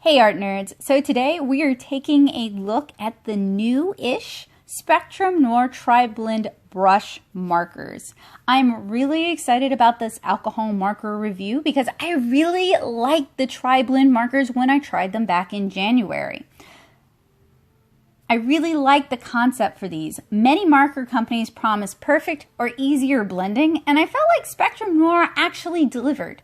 Hey art nerds, so today we are taking a look at the new-ish Spectrum Noir Triblend Brush markers. I'm really excited about this alcohol marker review because I really liked the TriBlend markers when I tried them back in January. I really like the concept for these. Many marker companies promise perfect or easier blending, and I felt like Spectrum Noir actually delivered.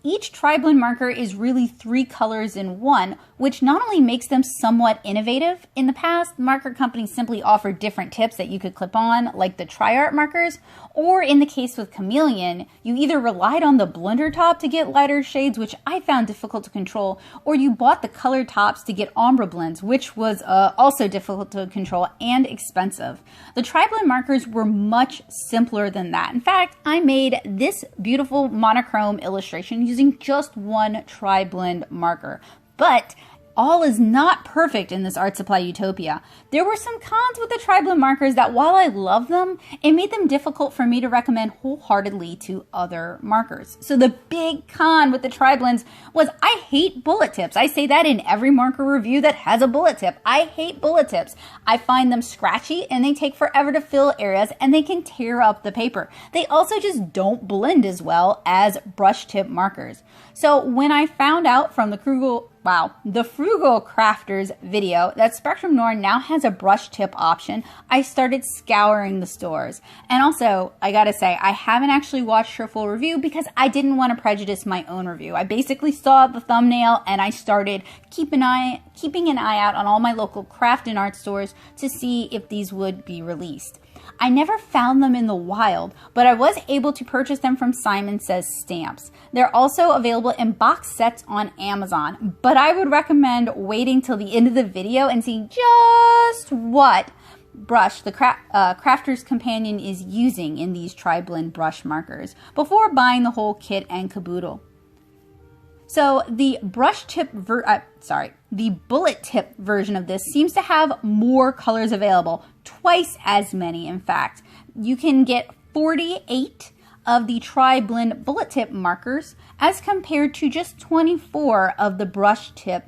Each TriBlend marker is really 3 colors in one, which not only makes them somewhat innovative. In the past, marker companies simply offered different tips that you could clip on, like the TriArt markers, or in the case with Chameleon, you either relied on the blender top to get lighter shades, which I found difficult to control, or you bought the color tops to get ombre blends, which was also difficult to control and expensive. The TriBlend markers were much simpler than that. In fact, I made this beautiful monochrome illustration using just one TriBlend marker. But all is not perfect in this art supply utopia. There were some cons with the TriBlend markers that while I love them, it made them difficult for me to recommend wholeheartedly to other markers. So the big con with the TriBlends was I hate bullet tips. I say that in every marker review that has a bullet tip. I hate bullet tips. I find them scratchy and they take forever to fill areas and they can tear up the paper. They also just don't blend as well as brush tip markers. So when I found out from the Frugal Crafters video that Spectrum Noir now has a brush tip option, I started scouring the stores. And also, I gotta say, I haven't actually watched her full review because I didn't want to prejudice my own review. I basically saw the thumbnail and I started keeping an eye out on all my local craft and art stores to see if these would be released. I never found them in the wild, but I was able to purchase them from Simon Says Stamps. They're also available in box sets on Amazon, but I would recommend waiting till the end of the video and seeing just what brush the Crafter's Companion is using in these TriBlend brush markers before buying the whole kit and caboodle. So the the bullet tip version of this seems to have more colors available, twice as many in fact. You can get 48 of the TriBlend bullet tip markers as compared to just 24 of the brush tip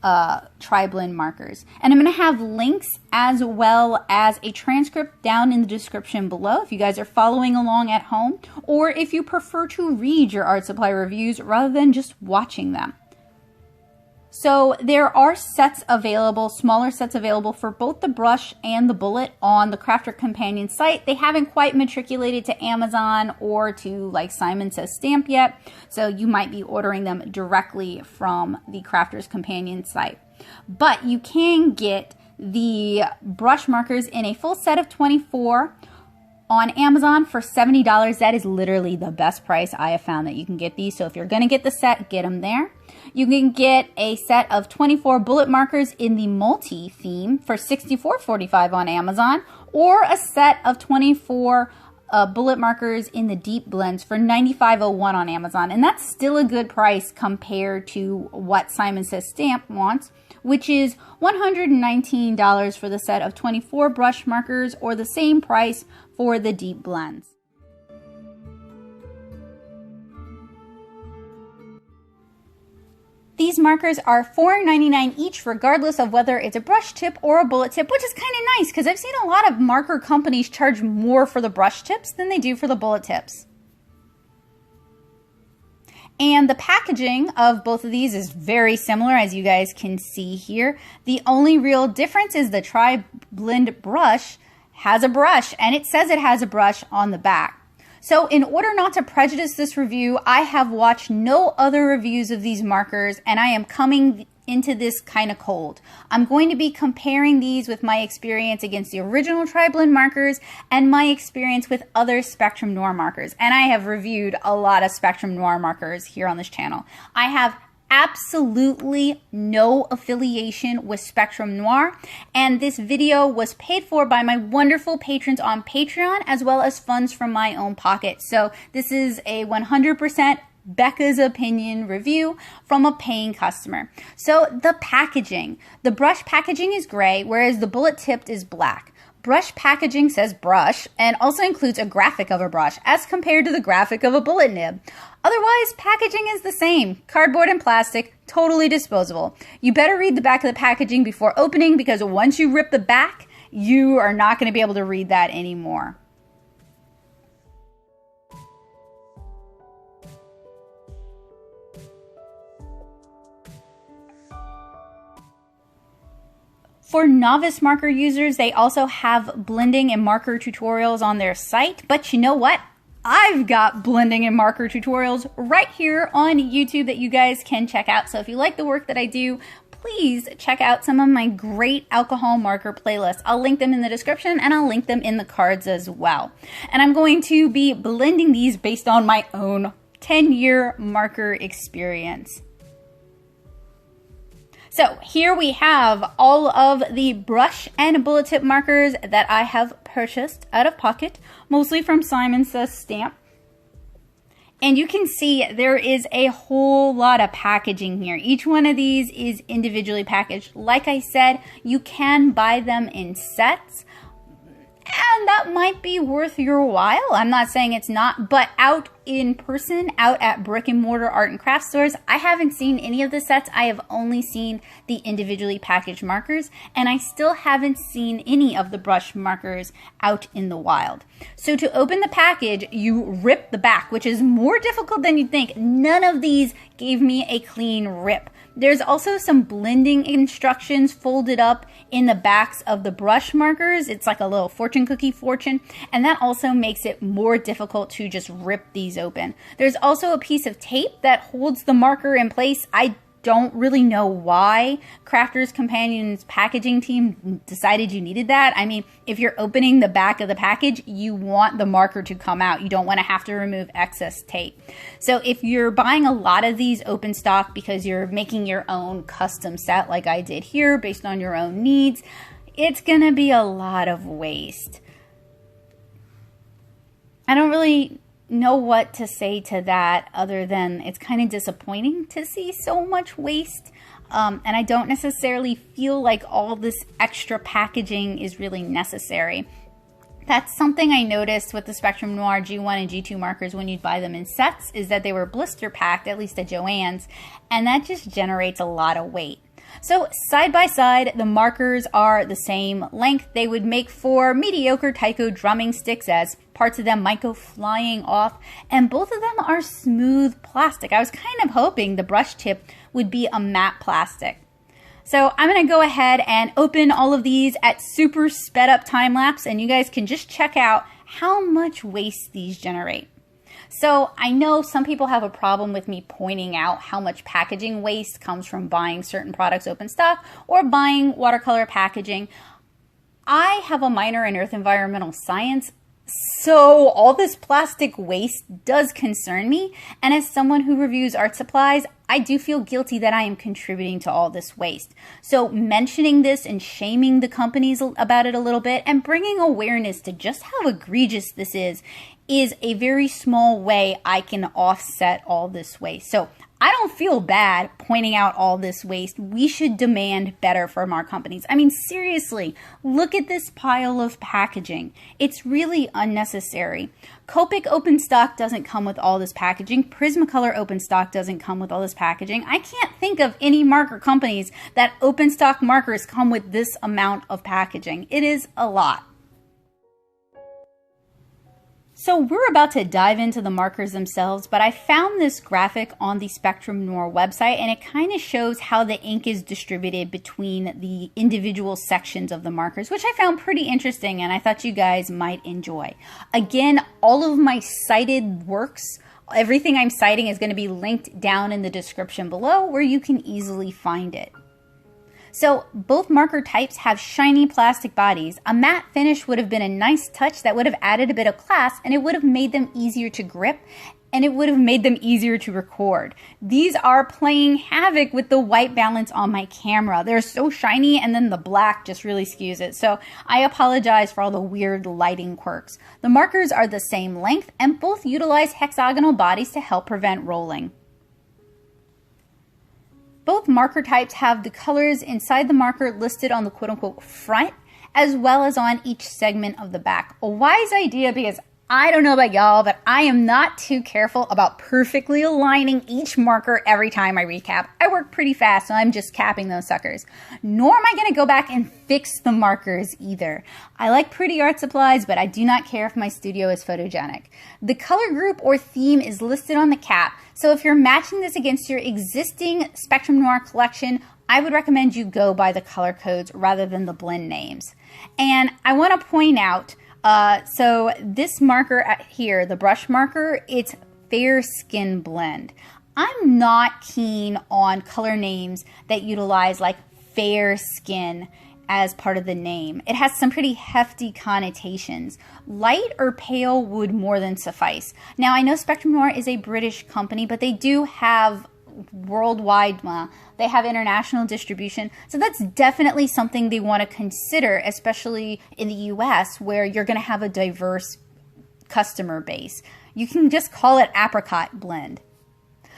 TriBlend markers. And I'm going to have links as well as a transcript down in the description below if you guys are following along at home or if you prefer to read your art supply reviews rather than just watching them. So there are sets available, smaller sets available for both the brush and the bullet on the Crafter Companion site. They haven't quite matriculated to Amazon or to like Simon Says Stamp yet, so you might be ordering them directly from the Crafter's Companion site. But you can get the brush markers in a full set of 24 on Amazon for $70. That is literally the best price I have found that you can get these. So if you're going to get the set, get them there. You can get a set of 24 bullet markers in the multi theme for $64.45 on Amazon, or a set of 24 bullet markers in the deep blends for $95.01 on Amazon. And that's still a good price compared to what Simon Says Stamp wants, which is $119 for the set of 24 brush markers, or the same price for the deep blends. These markers are $4.99 each, regardless of whether it's a brush tip or a bullet tip, which is kind of nice because I've seen a lot of marker companies charge more for the brush tips than they do for the bullet tips. And the packaging of both of these is very similar, as you guys can see here. The only real difference is the TriBlend brush has a brush, and it says it has a brush on the back. So in order not to prejudice this review, I have watched no other reviews of these markers, and I am coming into this kind of cold. I'm going to be comparing these with my experience against the original TriBlend markers and my experience with other Spectrum Noir markers. And I have reviewed a lot of Spectrum Noir markers here on this channel. I have absolutely no affiliation with Spectrum Noir, and this video was paid for by my wonderful patrons on Patreon as well as funds from my own pocket. So this is a 100% Becca's opinion review from a paying customer. So the packaging. The brush packaging is gray, whereas the bullet tipped is black. Brush packaging says brush and also includes a graphic of a brush as compared to the graphic of a bullet nib. Otherwise, packaging is the same. Cardboard and plastic, totally disposable. You better read the back of the packaging before opening because once you rip the back, you are not going to be able to read that anymore. For novice marker users, they also have blending and marker tutorials on their site, but you know what? I've got blending and marker tutorials right here on YouTube that you guys can check out. So if you like the work that I do, please check out some of my great alcohol marker playlists. I'll link them in the description and I'll link them in the cards as well. And I'm going to be blending these based on my own 10-year marker experience. So here we have all of the brush and bullet tip markers that I have purchased out of pocket, mostly from Simon Says Stamp. And you can see there is a whole lot of packaging here. Each one of these is individually packaged. Like I said, you can buy them in sets. And that might be worth your while. I'm not saying it's not, but out in person, out at brick and mortar art and craft stores, I haven't seen any of the sets. I have only seen the individually packaged markers, and I still haven't seen any of the brush markers out in the wild. So to open the package, you rip the back, which is more difficult than you'd think. None of these gave me a clean rip. There's also some blending instructions folded up in the backs of the brush markers. It's like a little fortune cookie fortune, and that also makes it more difficult to just rip these open. There's also a piece of tape that holds the marker in place. I don't really know why Crafters Companion's packaging team decided you needed that. I mean, if you're opening the back of the package, you want the marker to come out. You don't want to have to remove excess tape. So if you're buying a lot of these open stock because you're making your own custom set like I did here based on your own needs, it's going to be a lot of waste. I don't really know what to say to that other than it's kind of disappointing to see so much waste. And I don't necessarily feel like all this extra packaging is really necessary. That's something I noticed with the Spectrum Noir G1 and G2 markers when you'd buy them in sets, is that they were blister packed, at least at Joann's, and that just generates a lot of weight. So side by side, the markers are the same length. They would make for mediocre taiko drumming sticks, as parts of them might go flying off, and both of them are smooth plastic. I was kind of hoping the brush tip would be a matte plastic. So I'm going to go ahead and open all of these at super sped up time lapse, and you guys can just check out how much waste these generate. So I know some people have a problem with me pointing out how much packaging waste comes from buying certain products open stock or buying watercolor packaging. I have a minor in Earth Environmental Science, so all this plastic waste does concern me. And as someone who reviews art supplies, I do feel guilty that I am contributing to all this waste. So mentioning this and shaming the companies about it a little bit and bringing awareness to just how egregious this is a very small way I can offset all this waste. So I don't feel bad pointing out all this waste. We should demand better from our companies. I mean, seriously, look at this pile of packaging. It's really unnecessary. Copic open stock doesn't come with all this packaging. Prismacolor open stock doesn't come with all this packaging. I can't think of any marker companies that open stock markers come with this amount of packaging. It is a lot. So we're about to dive into the markers themselves, but I found this graphic on the Spectrum Noir website, and it kind of shows how the ink is distributed between the individual sections of the markers, which I found pretty interesting and I thought you guys might enjoy. Again, all of my cited works, everything I'm citing is going to be linked down in the description below where you can easily find it. So both marker types have shiny plastic bodies. A matte finish would have been a nice touch that would have added a bit of class, and it would have made them easier to grip, and it would have made them easier to record. These are playing havoc with the white balance on my camera. They're so shiny, and then the black just really skews it. So I apologize for all the weird lighting quirks. The markers are the same length, and both utilize hexagonal bodies to help prevent rolling. Both marker types have the colors inside the marker listed on the quote-unquote front, as well as on each segment of the back. A wise idea because I don't know about y'all, but I am not too careful about perfectly aligning each marker every time I recap. I work pretty fast, so I'm just capping those suckers. Nor am I going to go back and fix the markers either. I like pretty art supplies, but I do not care if my studio is photogenic. The color group or theme is listed on the cap, so if you're matching this against your existing Spectrum Noir collection, I would recommend you go by the color codes rather than the blend names. And I want to point out, so this marker here, the brush marker, it's Fair Skin Blend. I'm not keen on color names that utilize like fair skin as part of the name. It has some pretty hefty connotations. Light or pale would more than suffice. Now I know Spectrum Noir is a British company, but they do have worldwide, they have international distribution, so that's definitely something they want to consider, especially in the US where you're going to have a diverse customer base. You can just call it apricot blend.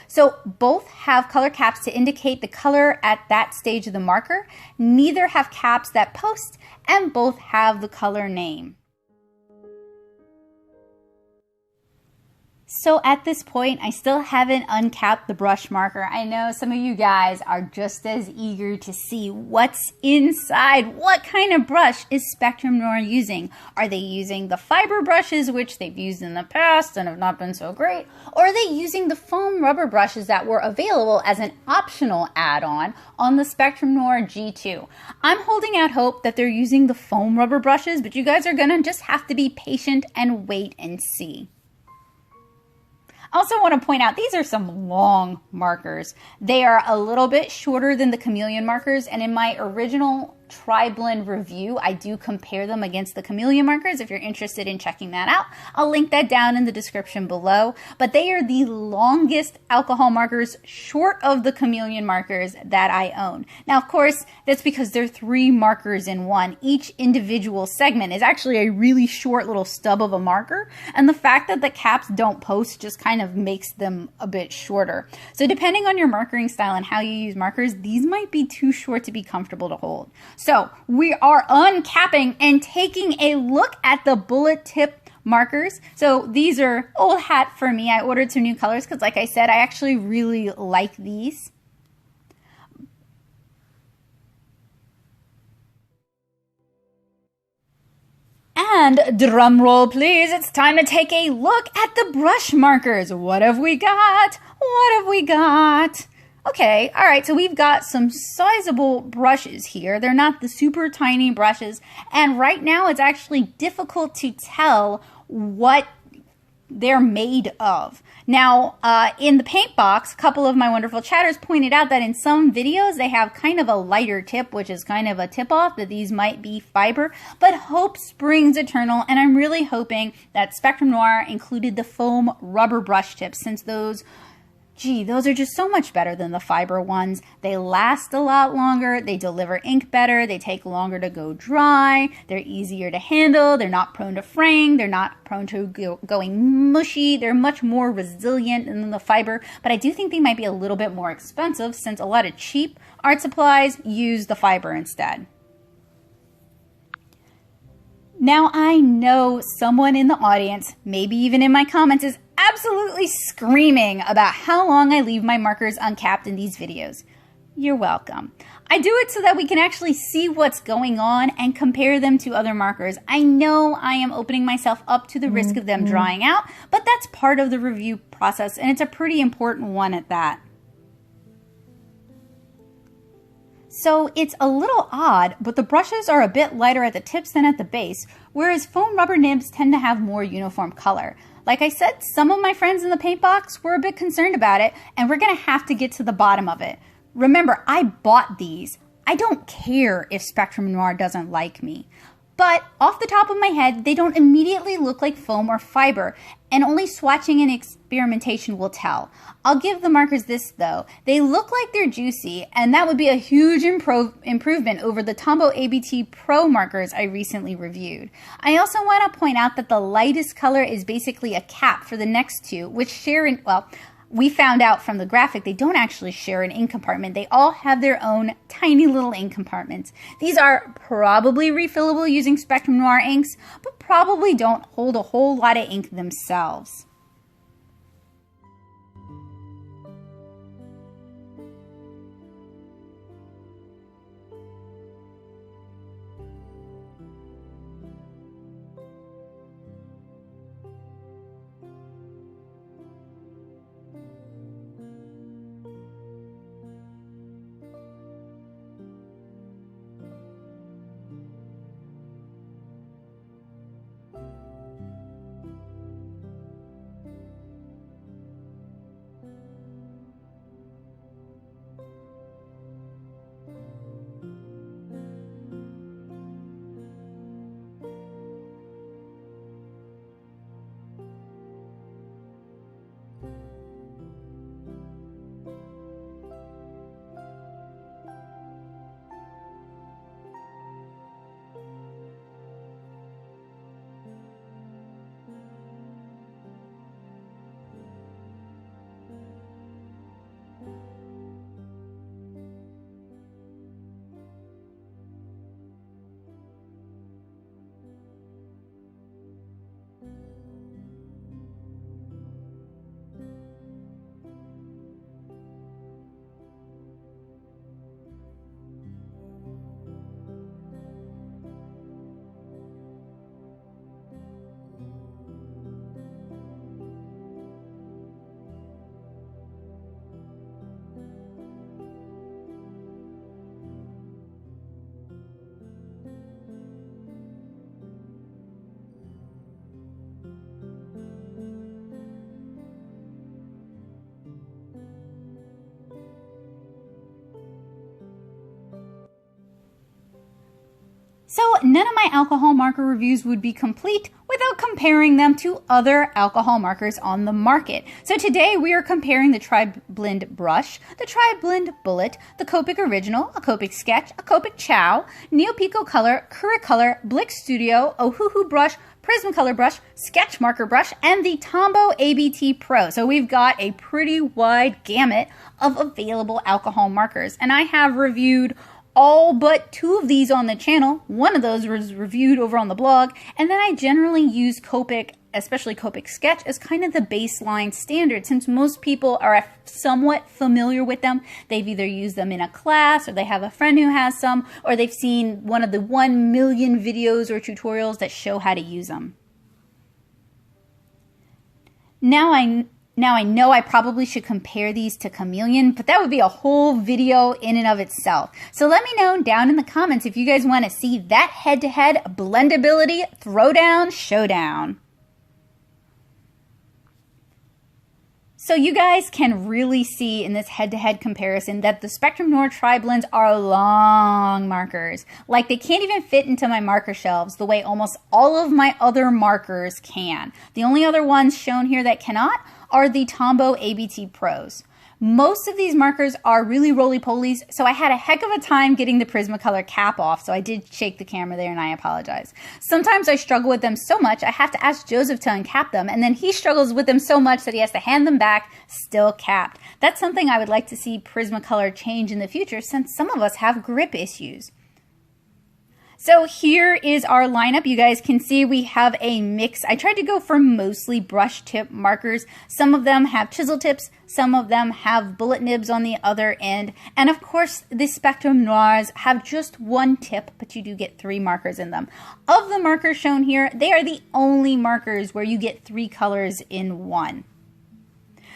So both have color caps to indicate the color at that stage of the marker. Neither have caps that post, and both have the color name. So at this point, I still haven't uncapped the brush marker. I know some of you guys are just as eager to see what's inside. What kind of brush is Spectrum Noir using? Are they using the fiber brushes, which they've used in the past and have not been so great? Or are they using the foam rubber brushes that were available as an optional add-on on the Spectrum Noir G2? I'm holding out hope that they're using the foam rubber brushes, but you guys are gonna just have to be patient and wait and see. I also want to point out, these are some long markers. They are a little bit shorter than the chameleon markers, and in my original TriBlend review, I do compare them against the chameleon markers. If you're interested in checking that out, I'll link that down in the description below. But they are the longest alcohol markers short of the chameleon markers that I own. Now, of course, that's because they're 3 markers in one. Each individual segment is actually a really short little stub of a marker, and the fact that the caps don't post just kind of makes them a bit shorter. So depending on your markering style and how you use markers, these might be too short to be comfortable to hold. So we are uncapping and taking a look at the bullet tip markers. So these are old hat for me. I ordered some new colors because, like I said, I actually really like these. And drum roll please, it's time to take a look at the brush markers. What have we got? What have we got? Okay, all right, so we've got some sizable brushes here. They're not the super tiny brushes, and right now it's actually difficult to tell what they're made of. Now, in the paint box, a couple of my wonderful chatters pointed out that in some videos they have kind of a lighter tip, which is kind of a tip-off that these might be fiber, but hope springs eternal, and I'm really hoping that Spectrum Noir included the foam rubber brush tips, since those are just so much better than the fiber ones. They last a lot longer, they deliver ink better, they take longer to go dry, they're easier to handle, they're not prone to fraying, they're not prone to going mushy, they're much more resilient than the fiber, but I do think they might be a little bit more expensive since a lot of cheap art supplies use the fiber instead. Now I know someone in the audience, maybe even in my comments, is absolutely screaming about how long I leave my markers uncapped in these videos. You're welcome. I do it so that we can actually see what's going on and compare them to other markers. I know I am opening myself up to the risk of them drying out, but that's part of the review process, and it's a pretty important one at that. So it's a little odd, but the brushes are a bit lighter at the tips than at the base, whereas foam rubber nibs tend to have more uniform color. Like I said, some of my friends in the paint box were a bit concerned about it, and we're going to have to get to the bottom of it. Remember, I bought these. I don't care if Spectrum Noir doesn't like me. But off the top of my head, they don't immediately look like foam or fiber, and only swatching and experimentation will tell. I'll give the markers this though. They look like they're juicy, and that would be a huge improvement over the Tombow ABT Pro markers I recently reviewed. I also want to point out that the lightest color is basically a cap for the next two, which share in, well, we found out from the graphic they don't actually share an ink compartment. They all have their own tiny little ink compartments. These are probably refillable using Spectrum Noir inks, but probably don't hold a whole lot of ink themselves. So none of my alcohol marker reviews would be complete without comparing them to other alcohol markers on the market. So today we are comparing the TriBlend Brush, the TriBlend Bullet, the Copic Original, a Copic Sketch, a Copic Chow, Neo Pico Color, Color, Blick Studio, Ohuhu Brush, Prismacolor Brush, Sketch Marker Brush, and the Tombow ABT Pro. So we've got a pretty wide gamut of available alcohol markers. And I have reviewed all but 2 of these on the channel. One of those was reviewed over on the blog, and then I generally use Copic, especially Copic Sketch, as kind of the baseline standard. Since most people are somewhat familiar with them, they've either used them in a class, or they have a friend who has some, or they've seen one of the 1 million videos or tutorials that show how to use them. Now I know I probably should compare these to Chameleon, but that would be a whole video in and of itself. So let me know down in the comments if you guys want to see that head-to-head blendability throwdown showdown. So you guys can really see in this head-to-head comparison that the Spectrum Noir Triblends are long markers. Like, they can't even fit into my marker shelves the way almost all of my other markers can. The only other ones shown here that cannot are the Tombow ABT Pros. Most of these markers are really roly-polies, so I had a heck of a time getting the Prismacolor cap off, so I did shake the camera there and I apologize. Sometimes I struggle with them so much I have to ask Joseph to uncap them, and then he struggles with them so much that he has to hand them back still capped. That's something I would like to see Prismacolor change in the future, since some of us have grip issues. So here is our lineup. You guys can see we have a mix. I tried to go for mostly brush tip markers. Some of them have chisel tips, some of them have bullet nibs on the other end, and of course the Spectrum Noirs have just 1 tip, but you do get 3 markers in them. Of the markers shown here, they are the only markers where you get 3 colors in one.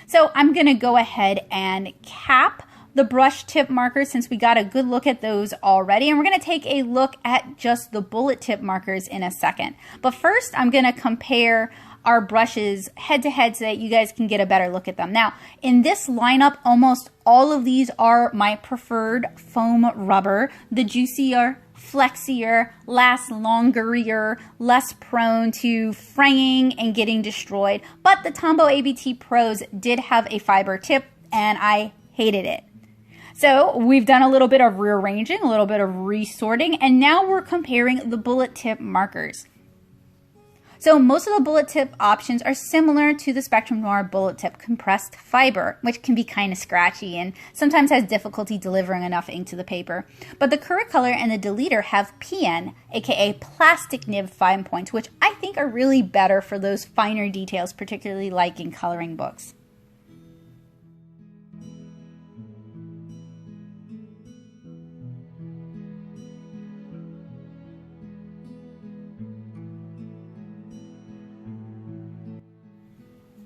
So I'm going to go ahead and cap the brush tip markers, since we got a good look at those already, and we're going to take a look at just the bullet tip markers in a second. But first I'm going to compare our brushes head to head so that you guys can get a better look at them. Now in this lineup, almost all of these are my preferred foam rubber. The juicier, flexier, lasts longer, less prone to fraying and getting destroyed. But the Tombow ABT Pros did have a fiber tip and I hated it. So we've done a little bit of rearranging, a little bit of resorting, and now we're comparing the bullet tip markers. So most of the bullet tip options are similar to the Spectrum Noir bullet tip compressed fiber, which can be kind of scratchy and sometimes has difficulty delivering enough ink to the paper. But the Correct Color and the Deleter have PN, aka plastic nib fine points, which I think are really better for those finer details, particularly like in coloring books.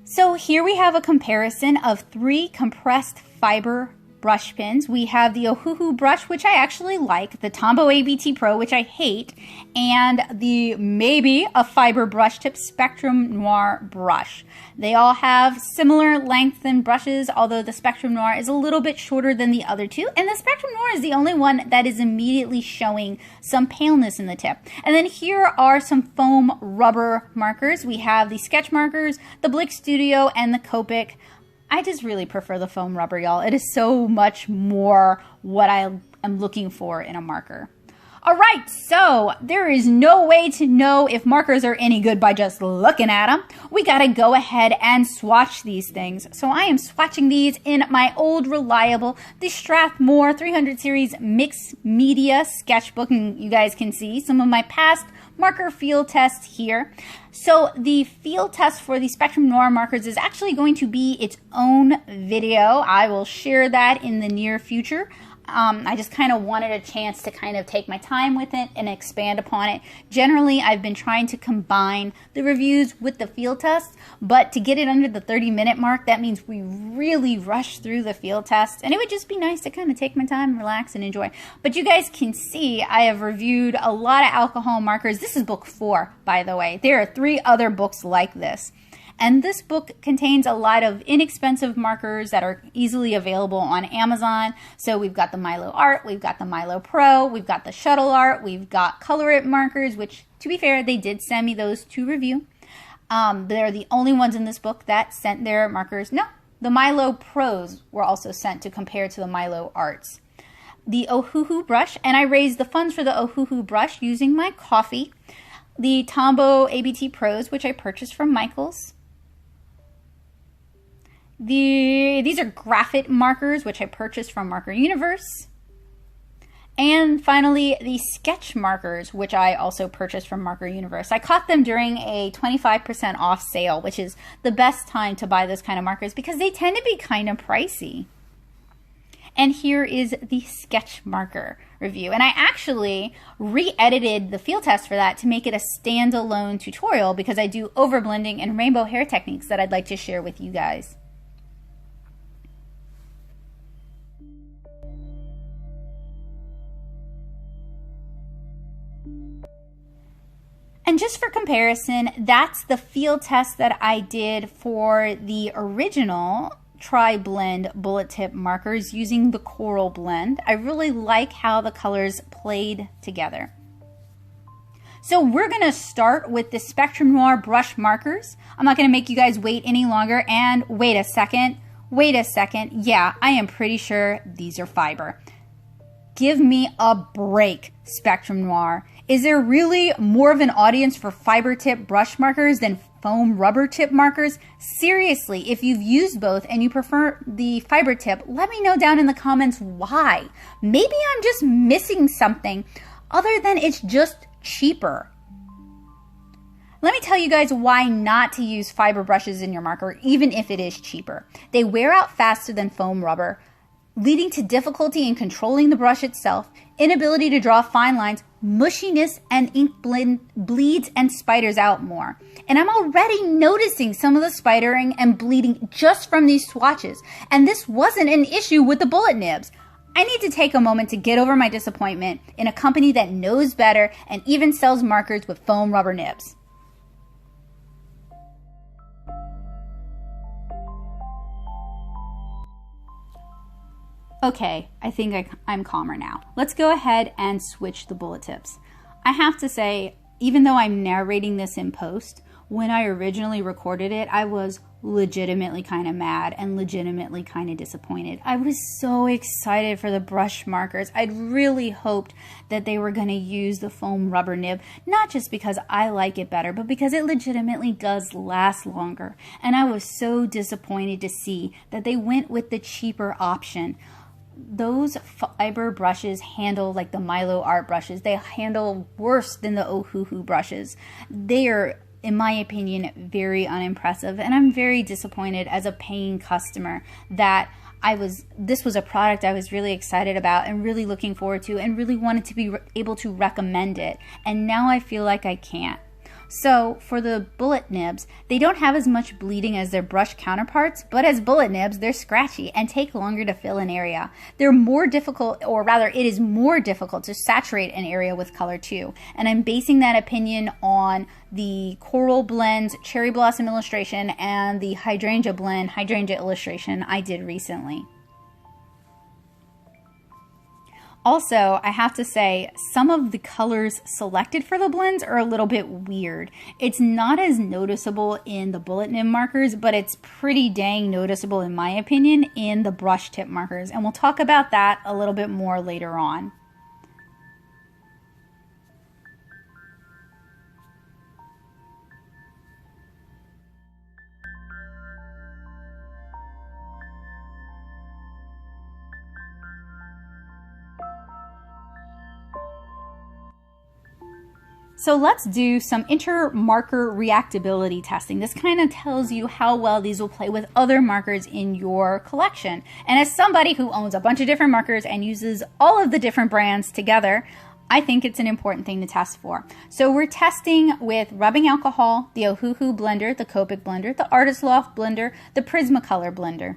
So here we have a comparison of 3 compressed fiber brush pens. We have the Ohuhu brush, which I actually like, the Tombow ABT Pro, which I hate, and the maybe a fiber brush tip Spectrum Noir brush. They all have similar length and brushes, although the Spectrum Noir is a little bit shorter than the other two, and the Spectrum Noir is the only one that is immediately showing some paleness in the tip. And then here are some foam rubber markers. We have the sketch markers, the Blick Studio, and the Copic. I just really prefer the foam rubber, y'all. It is so much more what I am looking for in a marker. All right, so there is no way to know if markers are any good by just looking at them. We gotta go ahead and swatch these things. So I am swatching these in my old reliable, the Strathmore 300 series mixed media sketchbook, and you guys can see some of my past marker field tests here. So the field test for the Spectrum Noir markers is actually going to be its own video. I will share that in the near future. I just kind of wanted a chance to kind of take my time with it and expand upon it. Generally, I've been trying to combine the reviews with the field test, but to get it under the 30-minute mark, that means we really rush through the field test, and it would just be nice to kind of take my time, relax, and enjoy. But you guys can see I have reviewed a lot of alcohol markers. This is book 4, by the way. There are 3 other books like this. And this book contains a lot of inexpensive markers that are easily available on Amazon. So we've got the Milo Art, we've got the Milo Pro, we've got the Shuttle Art, we've got Color It markers, which, to be fair, they did send me those to review. They're the only ones in this book that sent their markers. No, the Milo Pros were also sent to compare to the Milo Arts. The Ohuhu brush, and I raised the funds for the Ohuhu brush using my coffee. The Tombow ABT Pros, which I purchased from Michaels. These are graphite markers, which I purchased from Marker Universe. And finally, the sketch markers, which I also purchased from Marker Universe. I caught them during a 25% off sale, which is the best time to buy those kind of markers because they tend to be kind of pricey. And here is the sketch marker review. And I actually re-edited the field test for that to make it a standalone tutorial because I do overblending and rainbow hair techniques that I'd like to share with you guys. And just for comparison, that's the field test that I did for the original TriBlend bullet tip markers using the Coral blend. I really like how the colors played together. So we're going to start with the Spectrum Noir brush markers. I'm not going to make you guys wait any longer. And wait a second. Yeah, I am pretty sure these are fiber. Give me a break, Spectrum Noir. Is there really more of an audience for fiber tip brush markers than foam rubber tip markers? Seriously, if you've used both and you prefer the fiber tip, let me know down in the comments why. Maybe I'm just missing something other than it's just cheaper. Let me tell you guys why not to use fiber brushes in your marker, even if it is cheaper. They wear out faster than foam rubber, leading to difficulty in controlling the brush itself, inability to draw fine lines, mushiness, and ink bleeds and spiders out more. And I'm already noticing some of the spidering and bleeding just from these swatches. And this wasn't an issue with the bullet nibs. I need to take a moment to get over my disappointment in a company that knows better and even sells markers with foam rubber nibs. Okay, I think I'm calmer now. Let's go ahead and switch the bullet tips. I have to say, even though I'm narrating this in post, when I originally recorded it, I was legitimately kind of mad and legitimately kind of disappointed. I was so excited for the brush markers. I'd really hoped that they were going to use the foam rubber nib, not just because I like it better, but because it legitimately does last longer. And I was so disappointed to see that they went with the cheaper option. Those fiber brushes handle like the Milo art brushes. They handle worse than the Ohuhu brushes. They are, in my opinion, very unimpressive, and I'm very disappointed as a paying customer that this was a product I was really excited about and really looking forward to and really wanted to be able to recommend it, and now I feel like I can't. So for the bullet nibs, they don't have as much bleeding as their brush counterparts, but as bullet nibs, they're scratchy and take longer to fill an area. They're more difficult, or rather it is more difficult to saturate an area with color too. And I'm basing that opinion on the Coral Blends Cherry Blossom illustration and the Hydrangea Blend Hydrangea illustration I did recently. Also, I have to say, some of the colors selected for the blends are a little bit weird. It's not as noticeable in the bullet nib markers, but it's pretty dang noticeable, in my opinion, in the brush tip markers. And we'll talk about that a little bit more later on. So let's do some inter-marker reactability testing. This kind of tells you how well these will play with other markers in your collection. And as somebody who owns a bunch of different markers and uses all of the different brands together, I think it's an important thing to test for. So we're testing with rubbing alcohol, the Ohuhu blender, the Copic blender, the Artist Loft blender, the Prismacolor blender.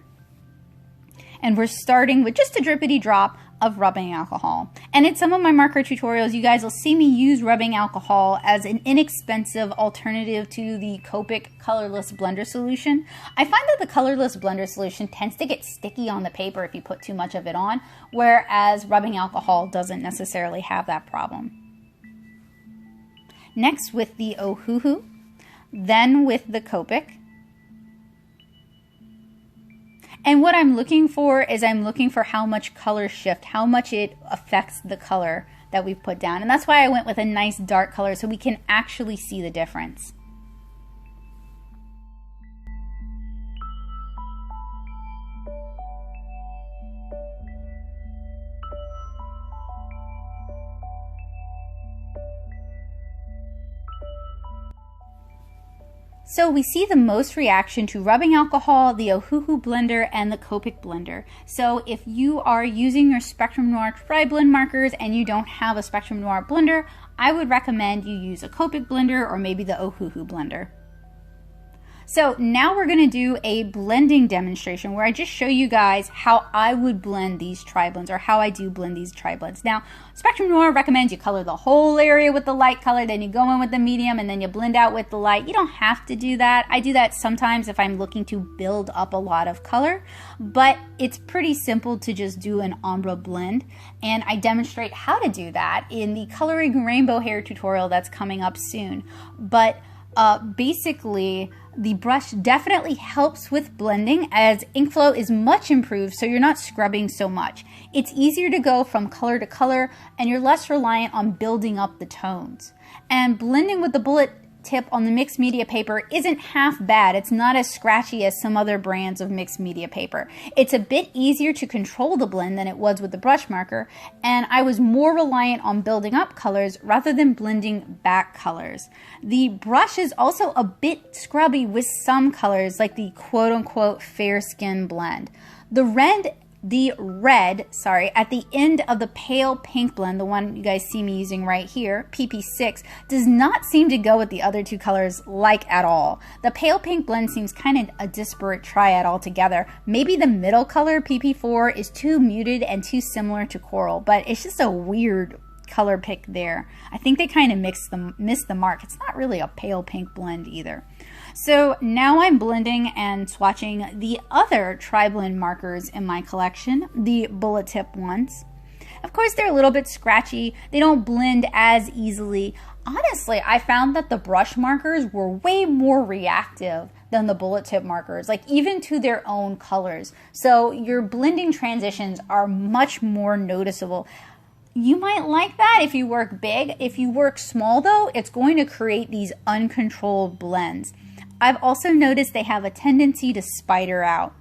And we're starting with just a drippity drop of rubbing alcohol. And in some of my marker tutorials, you guys will see me use rubbing alcohol as an inexpensive alternative to the Copic colorless blender solution. I find that the colorless blender solution tends to get sticky on the paper if you put too much of it on, whereas rubbing alcohol doesn't necessarily have that problem. Next with the Ohuhu, then with the Copic. And what I'm looking for is I'm looking for how much color shift, how much it affects the color that we've put down. And that's why I went with a nice dark color so we can actually see the difference. So we see the most reaction to rubbing alcohol, the Ohuhu blender, and the Copic blender. So if you are using your Spectrum Noir Triblend markers and you don't have a Spectrum Noir blender, I would recommend you use a Copic blender or maybe the Ohuhu blender. So now we're going to do a blending demonstration where I just show you guys how I would blend these triblends, or how I do blend these triblends. Now, Spectrum Noir recommends you color the whole area with the light color, then you go in with the medium, and then you blend out with the light. You don't have to do that. I do that sometimes if I'm looking to build up a lot of color, but it's pretty simple to just do an ombre blend, and I demonstrate how to do that in the Coloring Rainbow Hair tutorial that's coming up soon. But basically, the brush definitely helps with blending as ink flow is much improved, so you're not scrubbing so much. It's easier to go from color to color and you're less reliant on building up the tones. And blending with the bullet tip on the mixed media paper isn't half bad. It's not as scratchy as some other brands of mixed media paper. It's a bit easier to control the blend than it was with the brush marker, and I was more reliant on building up colors rather than blending back colors. The brush is also a bit scrubby with some colors, like the quote-unquote fair skin blend. The red at the end of the pale pink blend, the one you guys see me using right here, PP6, does not seem to go with the other two colors like at all. The pale pink blend seems kind of a disparate triad altogether. Maybe the middle color, PP4, is too muted and too similar to coral, but it's just a weird color pick there. I think they kind of missed the mark. It's not really a pale pink blend either. So now I'm blending and swatching the other TriBlend markers in my collection, the bullet tip ones. Of course, they're a little bit scratchy. They don't blend as easily. Honestly, I found that the brush markers were way more reactive than the bullet tip markers, like even to their own colors. So your blending transitions are much more noticeable. You might like that if you work big. If you work small though, it's going to create these uncontrolled blends. I've also noticed they have a tendency to spider out.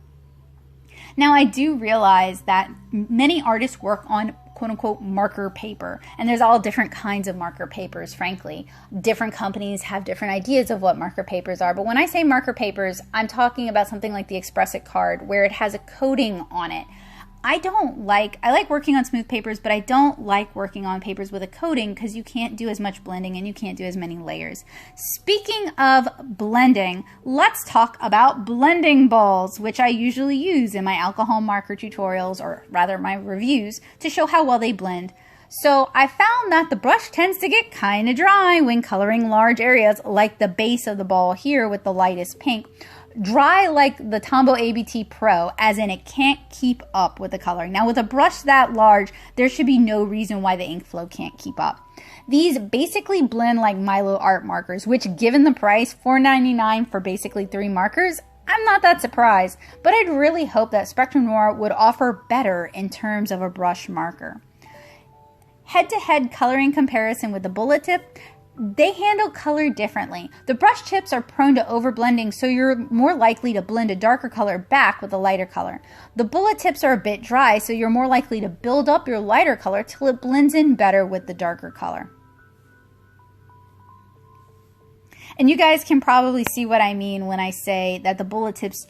Now I do realize that many artists work on quote-unquote marker paper, and there's all different kinds of marker papers, frankly. Different companies have different ideas of what marker papers are, but when I say marker papers, I'm talking about something like the Express It card where it has a coating on it. I like working on smooth papers, but I don't like working on papers with a coating because you can't do as much blending and you can't do as many layers. Speaking of blending, let's talk about blending balls, which I usually use in my alcohol marker tutorials, or rather my reviews, to show how well they blend. So I found that the brush tends to get kind of dry when coloring large areas like the base of the ball here with the lightest pink. Dry like the Tombow ABT Pro, as in it can't keep up with the coloring. Now with a brush that large, there should be no reason why the ink flow can't keep up. These basically blend like Milo art markers, which given the price, $4.99 for basically 3 markers, I'm not that surprised, but I'd really hope that Spectrum Noir would offer better in terms of a brush marker. Head-to-head coloring comparison with the bullet tip, they handle color differently. The brush tips are prone to overblending, so you're more likely to blend a darker color back with a lighter color. The bullet tips are a bit dry, so you're more likely to build up your lighter color till it blends in better with the darker color. And you guys can probably see what I mean when I say that the bullet tips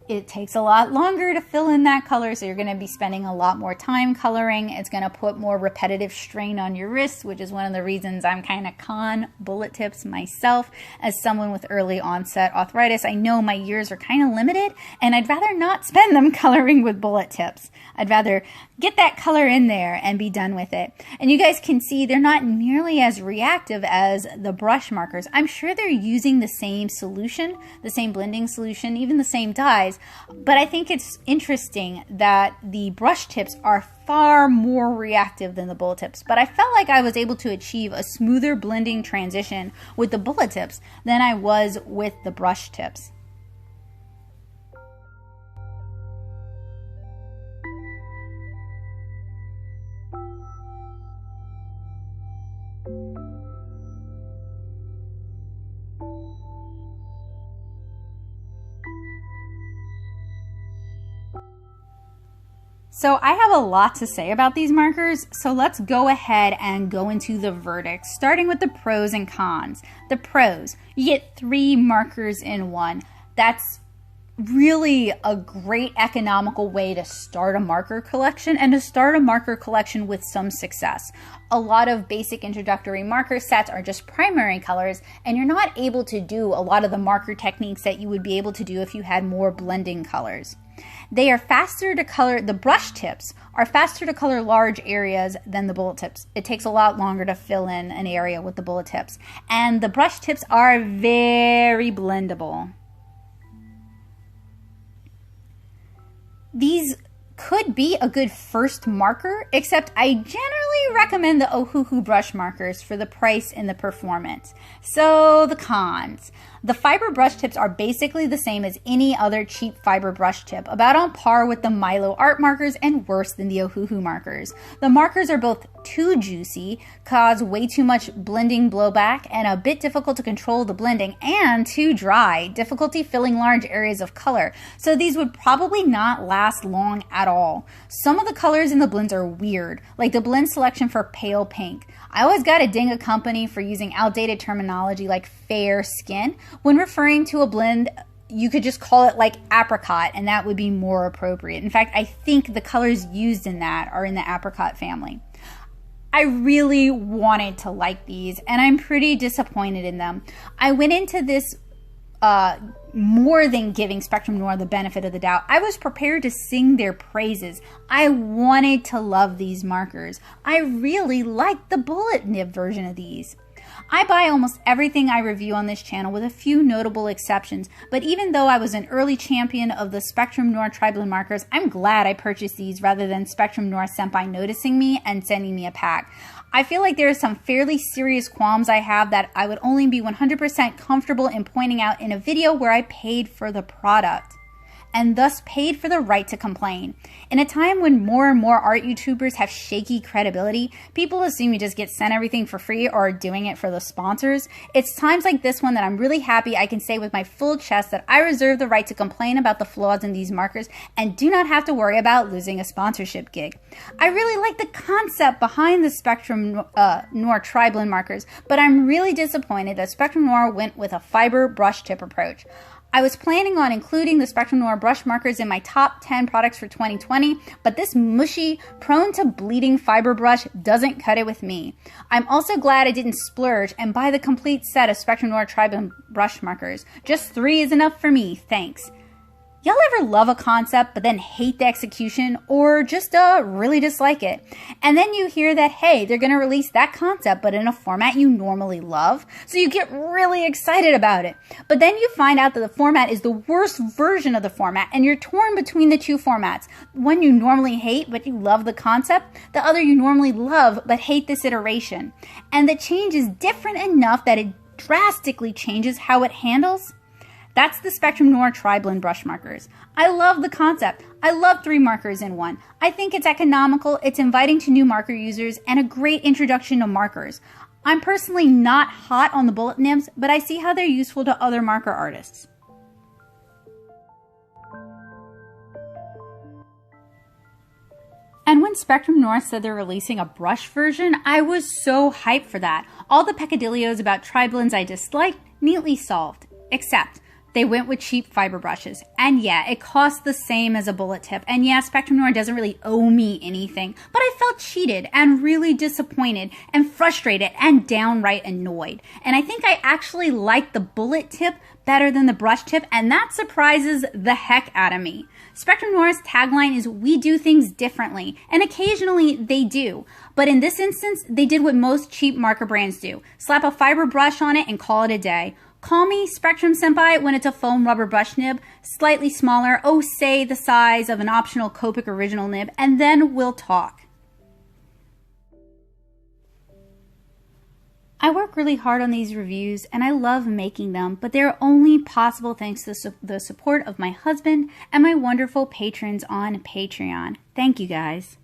it takes a lot longer to fill in that color, so you're going to be spending a lot more time coloring. It's going to put more repetitive strain on your wrists, which is one of the reasons I'm kind of con bullet tips myself. As someone with early onset arthritis, I know my years are kind of limited, and I'd rather not spend them coloring with bullet tips. I'd rather get that color in there and be done with it. And you guys can see they're not nearly as reactive as the brush markers. I'm sure they're using the same solution, the same blending solution, even the same dyes, but I think it's interesting that the brush tips are far more reactive than the bullet tips. But I felt like I was able to achieve a smoother blending transition with the bullet tips than I was with the brush tips. So I have a lot to say about these markers, so let's go ahead and go into the verdict, starting with the pros and cons. The pros, you get 3 markers in one. That's really a great economical way to start a marker collection, and to start a marker collection with some success. A lot of basic introductory marker sets are just primary colors, and you're not able to do a lot of the marker techniques that you would be able to do if you had more blending colors. They are faster to color, the brush tips are faster to color large areas than the bullet tips. It takes a lot longer to fill in an area with the bullet tips. And the brush tips are very blendable. These could be a good first marker, except I generally recommend the Ohuhu brush markers for the price and the performance. So the cons. The fiber brush tips are basically the same as any other cheap fiber brush tip, about on par with the Milo art markers and worse than the Ohuhu markers. The markers are both too juicy, cause way too much blending blowback, and a bit difficult to control the blending, and too dry, difficulty filling large areas of color. So these would probably not last long at all. Some of the colors in the blends are weird, like the blend selection for pale pink. I always got to ding a company for using outdated terminology like fair skin. When referring to a blend, you could just call it like apricot, and that would be more appropriate. In fact, I think the colors used in that are in the apricot family. I really wanted to like these, and I'm pretty disappointed in them. I went into this more than giving Spectrum Noir the benefit of the doubt. I was prepared to sing their praises. I wanted to love these markers. I really liked the bullet nib version of these. I buy almost everything I review on this channel with a few notable exceptions, but even though I was an early champion of the Spectrum Noir Triblend markers, I'm glad I purchased these rather than Spectrum Noir Senpai noticing me and sending me a pack. I feel like there are some fairly serious qualms I have that I would only be 100% comfortable in pointing out in a video where I paid for the product, and thus paid for the right to complain. In a time when more and more art YouTubers have shaky credibility, people assume you just get sent everything for free or are doing it for the sponsors. It's times like this one that I'm really happy I can say with my full chest that I reserve the right to complain about the flaws in these markers and do not have to worry about losing a sponsorship gig. I really like the concept behind the Spectrum Noir Triblend markers, but I'm really disappointed that Spectrum Noir went with a fiber brush tip approach. I was planning on including the Spectrum Noir brush markers in my top 10 products for 2020, but this mushy, prone to bleeding fiber brush doesn't cut it with me. I'm also glad I didn't splurge and buy the complete set of Spectrum Noir Triblend brush markers. Just 3 is enough for me, thanks. Y'all ever love a concept but then hate the execution or just really dislike it? And then you hear that, hey, they're going to release that concept but in a format you normally love, so you get really excited about it. But then you find out that the format is the worst version of the format and you're torn between the two formats. One you normally hate but you love the concept, the other you normally love but hate this iteration. And the change is different enough that it drastically changes how it handles. That's the Spectrum Noir Triblend brush markers. I love the concept. I love 3 markers in one. I think it's economical, it's inviting to new marker users, and a great introduction to markers. I'm personally not hot on the bullet nibs, but I see how they're useful to other marker artists. And when Spectrum Noir said they're releasing a brush version, I was so hyped for that. All the peccadillos about Triblends I disliked, neatly solved. Except they went with cheap fiber brushes. And yeah, it costs the same as a bullet tip. And yeah, Spectrum Noir doesn't really owe me anything. But I felt cheated and really disappointed and frustrated and downright annoyed. And I think I actually like the bullet tip better than the brush tip, and that surprises the heck out of me. Spectrum Noir's tagline is, "We do things differently," and occasionally they do. But in this instance, they did what most cheap marker brands do. Slap a fiber brush on it and call it a day. Call me Spectrum Senpai when it's a foam rubber brush nib, slightly smaller, oh say the size of an optional Copic original nib, and then we'll talk. I work really hard on these reviews and I love making them, but they're only possible thanks to the support of my husband and my wonderful patrons on Patreon. Thank you guys.